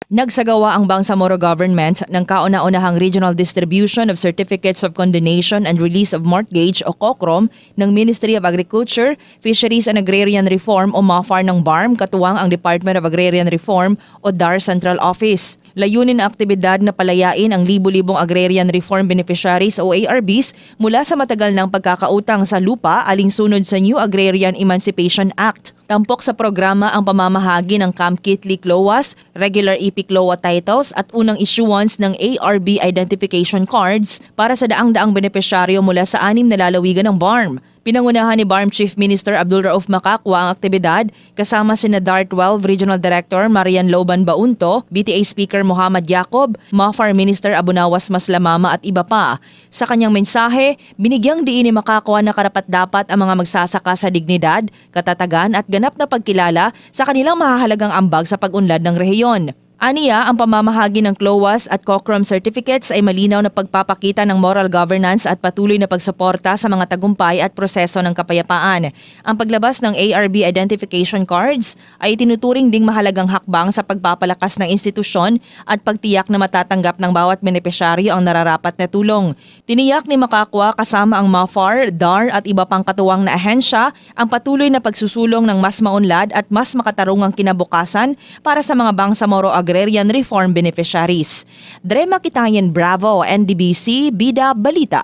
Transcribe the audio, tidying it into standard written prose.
Nagsagawa ang Bangsamoro Government ng kauna-unahang regional distribution of Certificates of Condonation and Release of Mortgage o COCROM ng Ministry of Agriculture, Fisheries and Agrarian Reform o MAFAR ng BARM katuwang ang Department of Agrarian Reform o DAR Central Office. Layunin na aktibidad na palayain ang libu-libong Agrarian Reform Beneficiaries o ARBs mula sa matagal ng pagkakautang sa lupa alinsunod sa New Agrarian Emancipation Act. Tampok sa programa ang pamamahagi ng Camp Kitli CLOAS, regular EP CLOA titles at unang issuance ng ARB identification cards para sa daang-daang benepisyaryo mula sa 6 na lalawigan ng BARM. Pinangunahan ni BARM Chief Minister Abdul Rauf Macacua ang aktibidad kasama sina DAR 12 Regional Director Marian Loban Baunto, BTA Speaker Muhammad Yacob, MAFAR Minister Abunawas Maslamama at iba pa. Sa kanyang mensahe, binigyang diin ni Macacua na karapat-dapat ang mga magsasaka sa dignidad, katatagan at ganap na pagkilala sa kanilang mahahalagang ambag sa pag-unlad ng rehiyon. Aniya, ang pamamahagi ng CLOAS at COCROM certificates ay malinaw na pagpapakita ng moral governance at patuloy na pagsuporta sa mga tagumpay at proseso ng kapayapaan. Ang paglabas ng ARB identification cards ay tinuturing ding mahalagang hakbang sa pagpapalakas ng institusyon at pagtiyak na matatanggap ng bawat benepisyaryo ang nararapat na tulong. Tiniyak ni Macacua kasama ang MAFAR, DAR at iba pang katuwang na ahensya ang patuloy na pagsusulong ng mas maunlad at mas makatarungang kinabukasan para sa mga Bangsamoro Agrarian Reform Beneficiaries. Drema Kitayan, Bravo, NDBC, Bida, Balita.